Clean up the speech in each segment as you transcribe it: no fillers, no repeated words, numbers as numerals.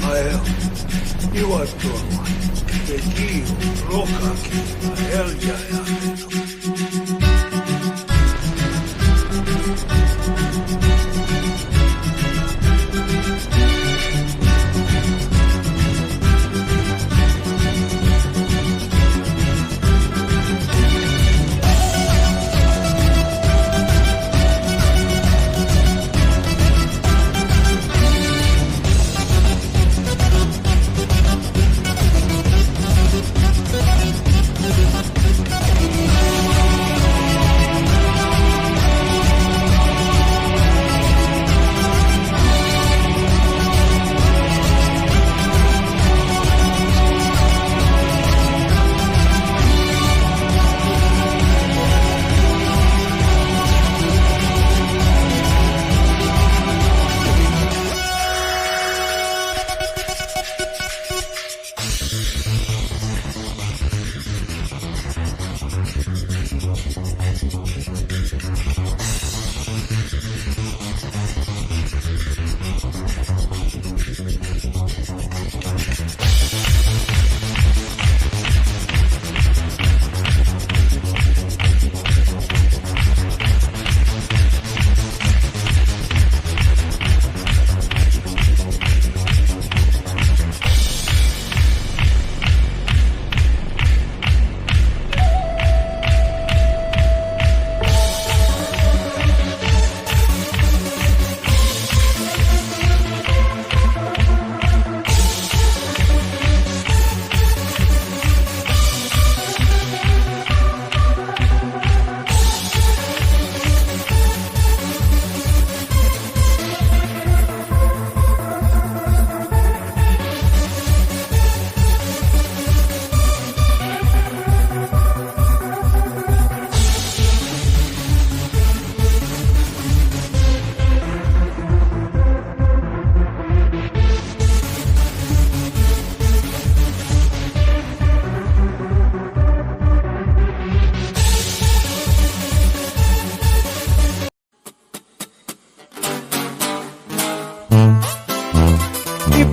מהר. יהיו התואר. תגיעו, לא קקי, מהר יהיה.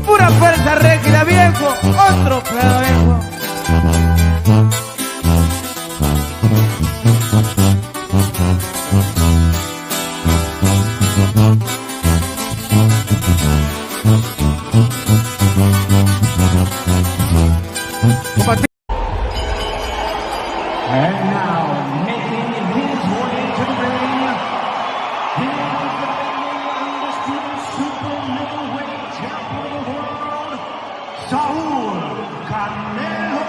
Pura fuerza rígida, viejo. Otro pedo, viejo. And now, making his way to the ring, he is the undisputed super middleweight champion of the world, Saul Canelo.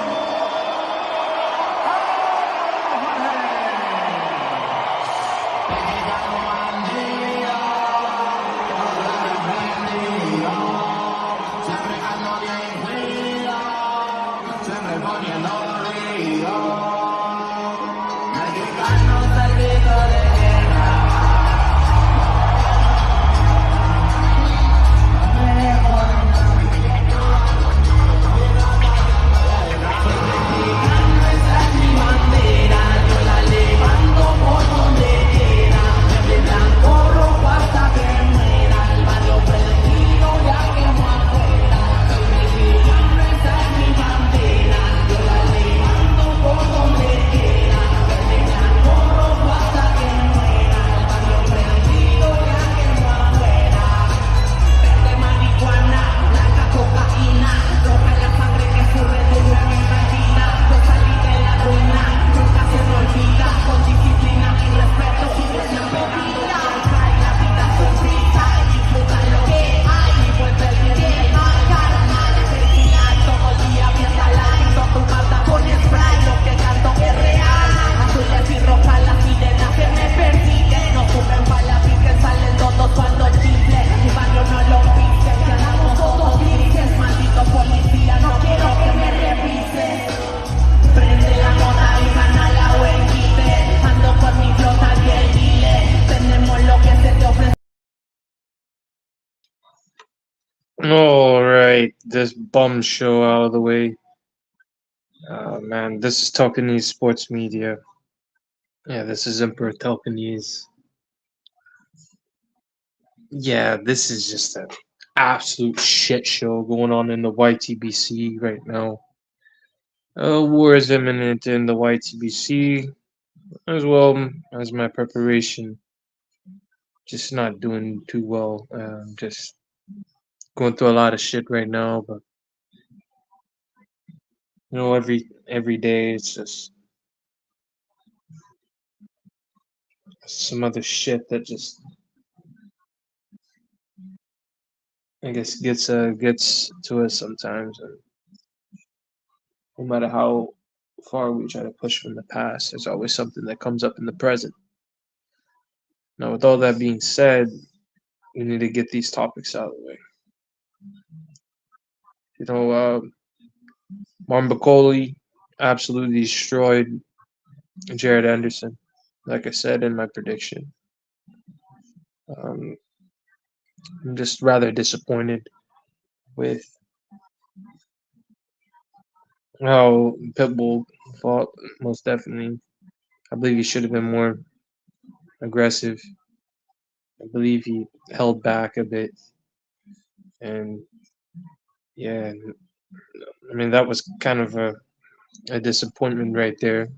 Alright, this bum show out of the way. Man, this is Talkanese Sports Media. Yeah, this is Emperor Talkanese. Yeah, this is just a absolute shit show going on in the YTBC right now. War is imminent in the YTBC, as well as my preparation. Just not doing too well. Just going through a lot of shit right now, but every day it's just some other shit that just, I guess, gets to us sometimes. And no matter how far we try to push from the past, there's always something that comes up in the present. Now, with all that being said, we need to get these topics out of the way. Martin Bacoli absolutely destroyed Jared Anderson, like I said in my prediction. I'm just rather disappointed with how Pitbull fought, most definitely. I believe he should have been more aggressive. I believe he held back a bit. And yeah, I mean, that was kind of a disappointment right there.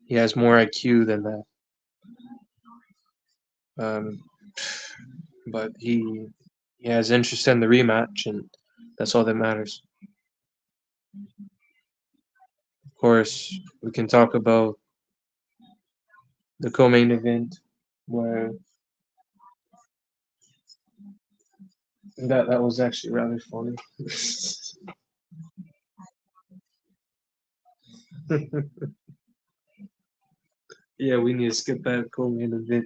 He has more IQ than that. But he has interest in the rematch, and that's all that matters. Of course, we can talk about the co-main event where that was actually rather funny. Yeah, we need to skip that co-main event.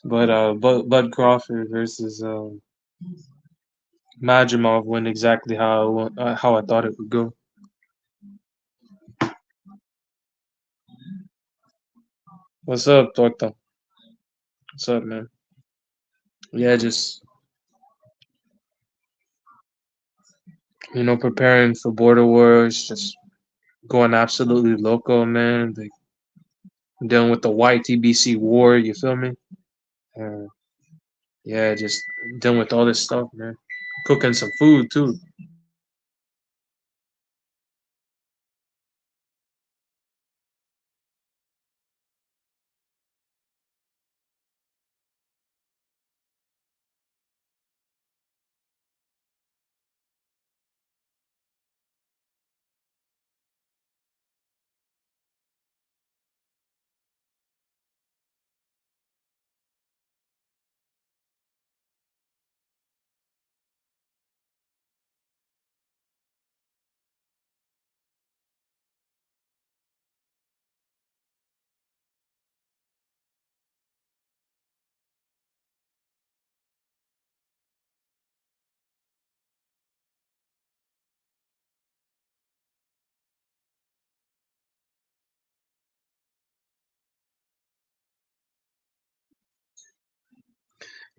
But Bud Crawford versus Majimov went exactly how I thought it would go. What's up, Torta? What's up, man? Yeah, just preparing for Border Wars, just going absolutely loco, man. Like dealing with the YTBC war, you feel me? Yeah, just dealing with all this stuff, man. Cooking some food too.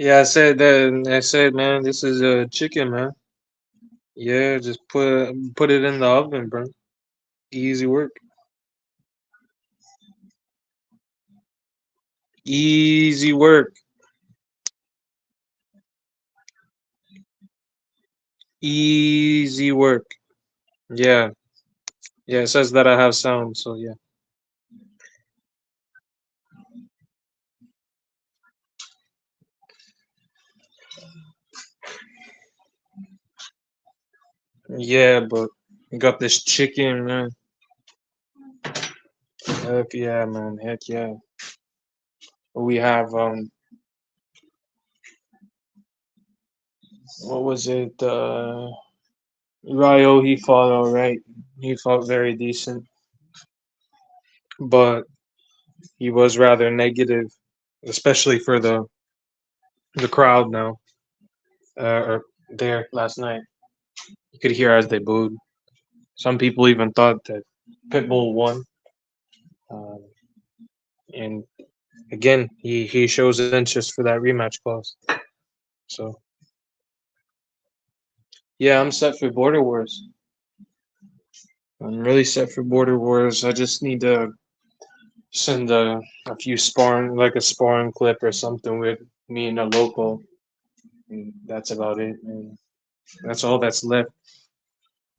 Yeah, I said that. I said, man, this is a chicken, man. Yeah, just put it in the oven, bro. Easy work. Easy work. Easy work. Yeah. Yeah, it says that I have sound, so yeah. Yeah, but got this chicken, man. Heck yeah, man. Heck yeah. We have what was it? Ryo, he fought all right. He fought very decent, but he was rather negative, especially for the crowd now. Or there last night, you could hear as they booed. Some people even thought that Pitbull won. Um, and again, he shows interest for that rematch clause. So yeah, I'm set for Border Wars. I'm really set for Border Wars. I just need to send a few sparring, like a sparring clip or something with me and a local. And that's about it. And that's all that's left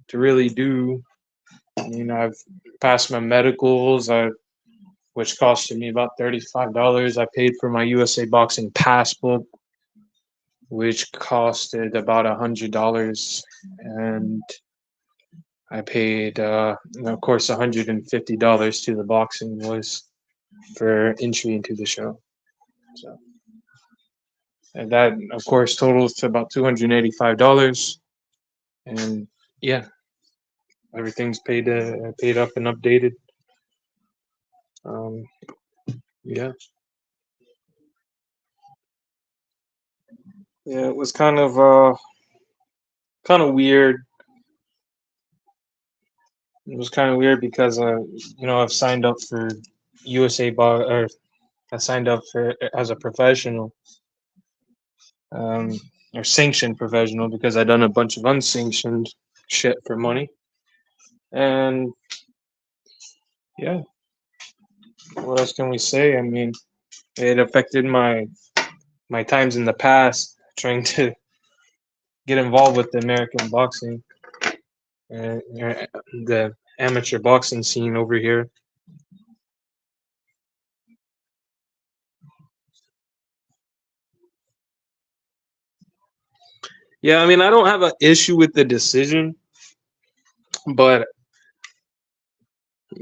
to really do. I've passed my medicals, which costed me about $35. I paid for my USA Boxing Passbook, which costed about $100, and I paid, of course, $150 to the boxing was for entry into the show. So, and that, of course, totals to about $285. And yeah, everything's paid up and updated. Yeah. Yeah, it was kind of weird. It was kind of weird because I've signed up for USA Box, or I signed up for as a professional, um, or sanctioned professional, because I done a bunch of unsanctioned shit for money. And yeah, what else can we say? I mean, it affected my times in the past trying to get involved with the American boxing, the amateur boxing scene over here. Yeah, I mean, I don't have an issue with the decision, but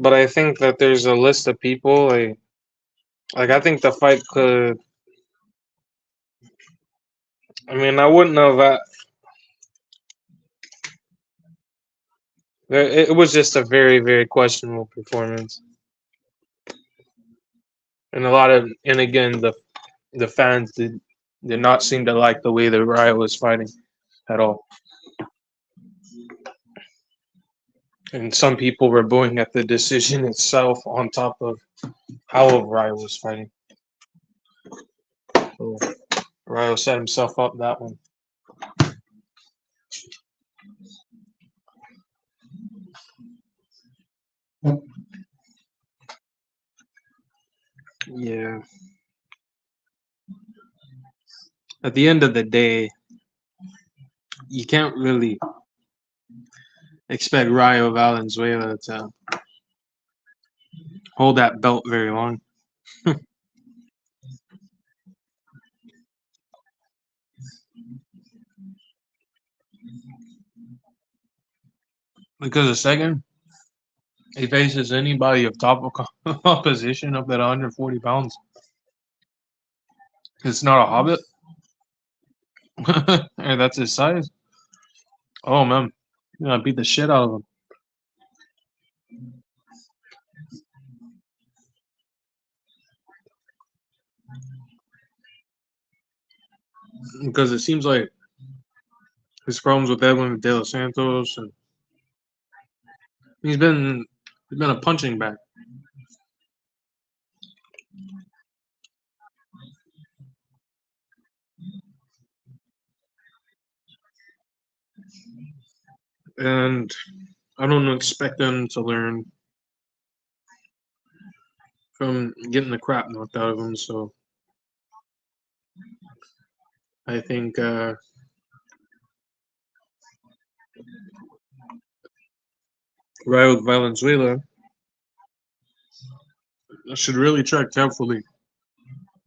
I think that there's a list of people like I think the fight could. I mean, I wouldn't have. It was just a very, very questionable performance, and and again, the fans did not seem to like the way that Raya was fighting at all, and some people were booing at the decision itself on top of how Raya was fighting. So Raya set himself up that one. Yeah. At the end of the day, you can't really expect Rayo Valenzuela to hold that belt very long. Because the second he faces anybody of top opposition up at 140 pounds, it's not a hobbit. And that's his size. Oh man, you're gonna beat the shit out of him. Because it seems like his problems with Edwin De Los Santos, and he's been a punching bag. And I don't expect them to learn from getting the crap knocked out of them. So I think Raul Valenzuela should really tread carefully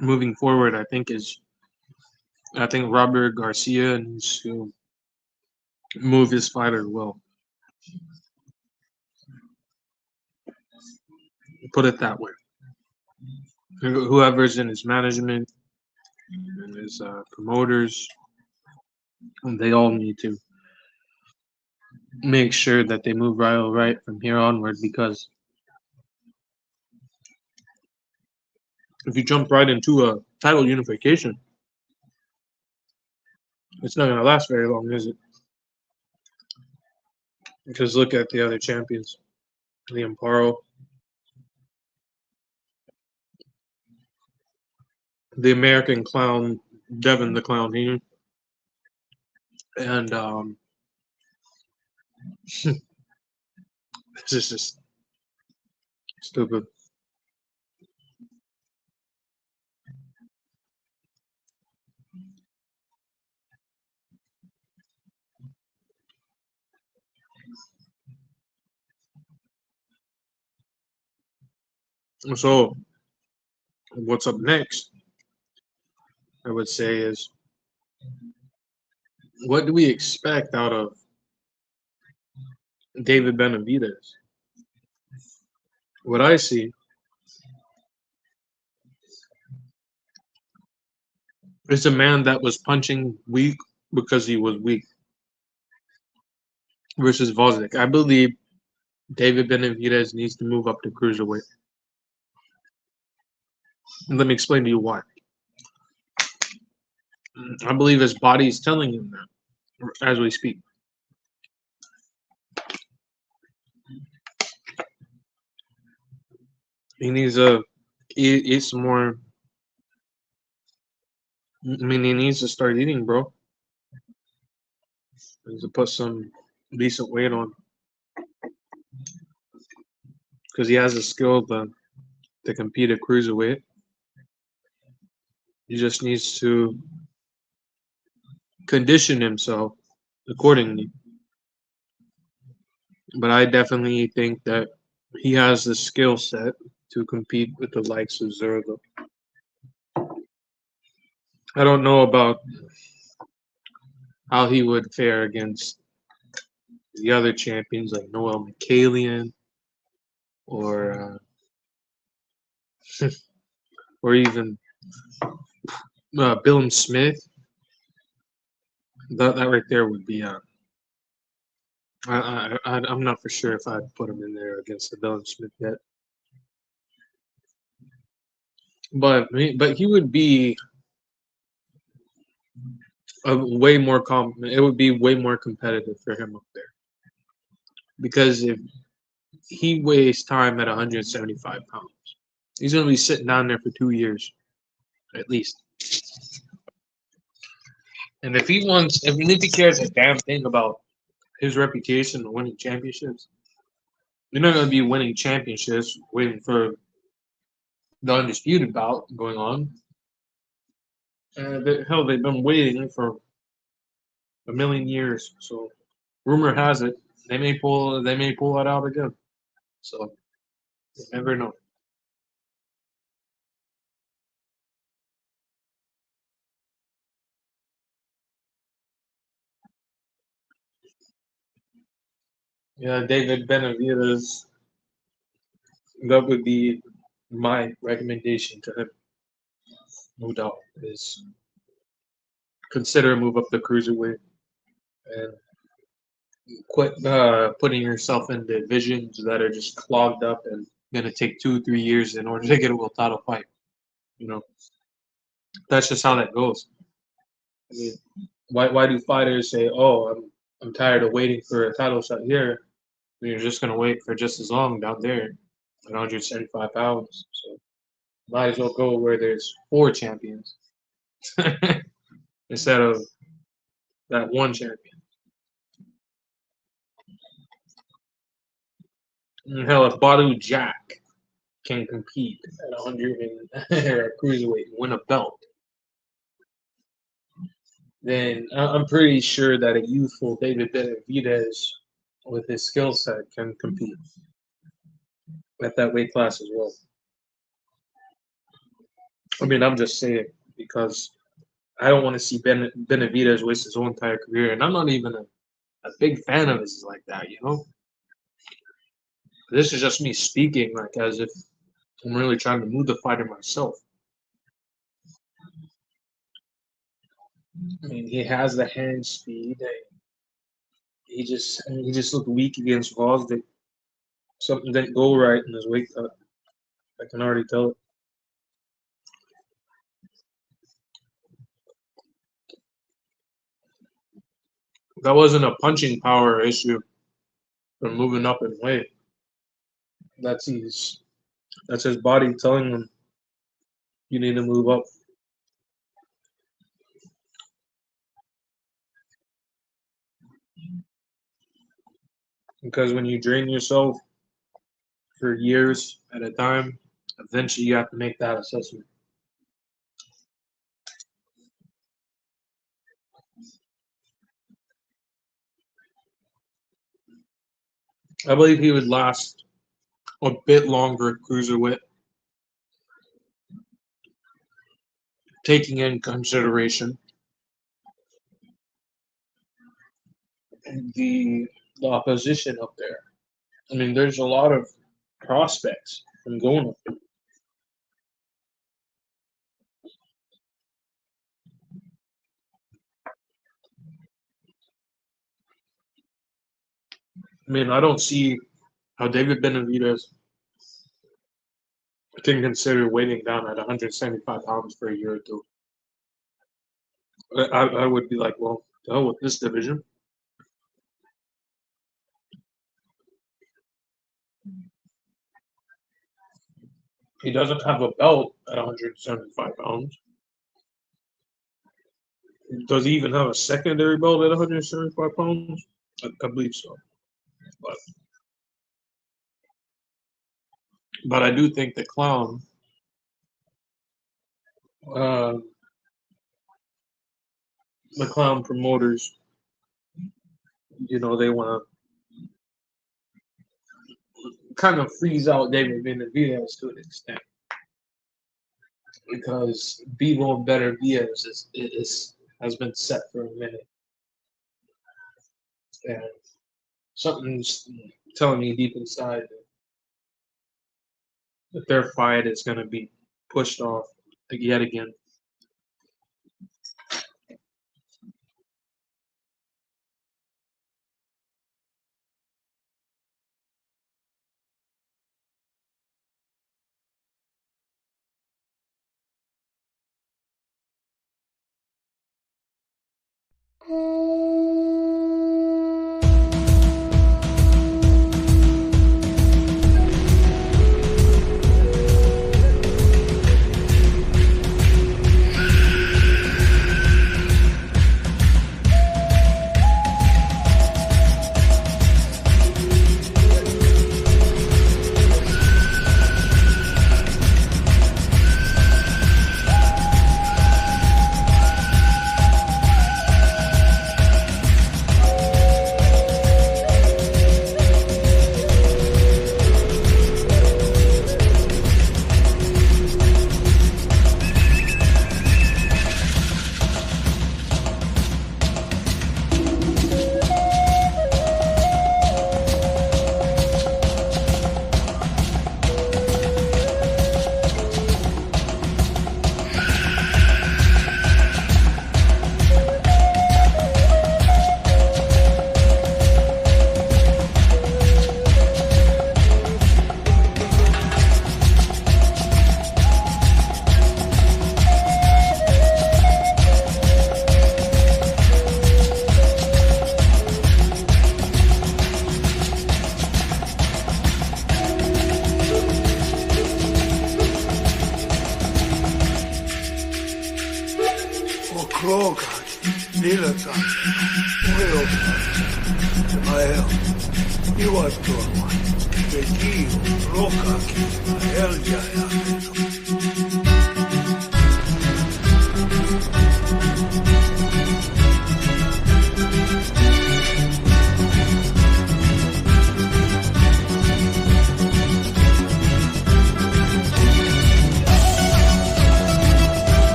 moving forward. I think Robert Garcia needs to move his fighter well. Put it that way. Whoever's in his management and his promoters, they all need to make sure that they move Raul right from here onward, because if you jump right into a title unification, it's not going to last very long, is it? Because look at the other champions, the Amparo, the American Clown, Devin the Clown here, and this is just stupid. So, what's up next, I would say, is what do we expect out of David Benavidez? What I see is a man that was punching weak because he was weak versus Vosnik. I believe David Benavidez needs to move up to cruiserweight. And let me explain to you why. I believe his body is telling him that as we speak. He needs to eat some more. I mean, he needs to start eating, bro. He needs to put some decent weight on because he has the skill to compete at cruiserweight. He just needs to condition himself accordingly. But I definitely think that he has the skill set to compete with the likes of Zergo. I don't know about how he would fare against the other champions like Noel Mikhalian or or even Billum Smith. That right there would be. I'm not for sure if I'd put him in there against the Billum Smith yet. But he would be way more it would be way more competitive for him up there. Because if he wastes time at 175 pounds, he's going to be sitting down there for 2 years, at least. And if he cares a damn thing about his reputation of winning championships, you're not going to be winning championships waiting for the undisputed bout going on. Hell, they've been waiting for a million years. So, rumor has it they may pull that out again. So, you never know. Yeah, David Benavidez. That would be my recommendation to him. No doubt is consider a move up the cruiserweight and quit putting yourself in divisions that are just clogged up and gonna take 2-3 years in order to get a world title fight. You know, that's just how that goes. I mean, why do fighters say, "Oh, I'm tired of waiting for a title shot here"? When you're just gonna wait for just as long down there at 175 pounds. So might as well go where there's 4 champions instead of that one champion. And hell, if Badu Jack can compete at 100 or cruiserweight and win a belt, then I'm pretty sure that a youthful David Benavidez with his skill set can compete at that weight class as well. I mean, I'm just saying because I don't want to see Benavidez waste his whole entire career, and I'm not even a big fan of his like that, you know? This is just me speaking like as if I'm really trying to move the fighter myself. I mean, he has the hand speed. He just looked weak against Voss. Something didn't go right in his weight cut. I can already tell it. That wasn't a punching power issue from moving up in weight. That's his body telling him you need to move up. Because when you drain yourself for years at a time, eventually you have to make that assessment. I believe he would last a bit longer at cruiserweight, taking in consideration the opposition up there. I mean, there's a lot of prospects from going up there. I mean, I don't see how David Benavidez can consider weighting down at 175 pounds for a year or two. I would be like, well, the hell with this division. He doesn't have a belt at 175 pounds. Does he even have a secondary belt at 175 pounds? I believe so. But I do think the Clown, the Clown promoters, you know, they want to kind of freeze out David Benavidez to an extent, because Bevo and Better Diaz has been set for a minute, and something's telling me deep inside that their fight is going to be pushed off yet again.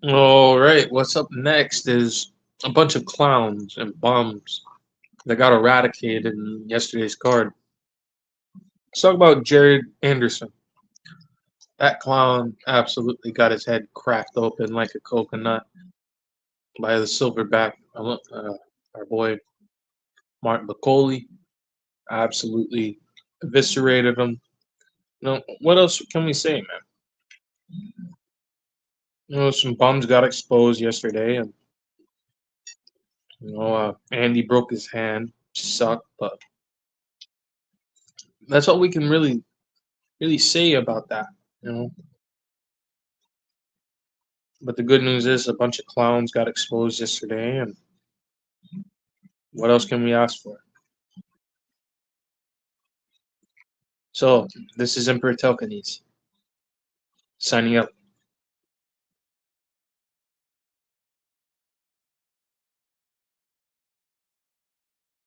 All right, what's up next is a bunch of clowns and bums that got eradicated in yesterday's card. Let's talk about Jared Anderson. That clown absolutely got his head cracked open like a coconut by the silverback, our boy Martin Bacoli. Absolutely eviscerated him. What else can we say, man? Some bums got exposed yesterday, and Andy broke his hand. Sucked, but that's all we can really say about that. You know. But the good news is a bunch of clowns got exposed yesterday, and what else can we ask for? So this is Emperor Telkanes signing up.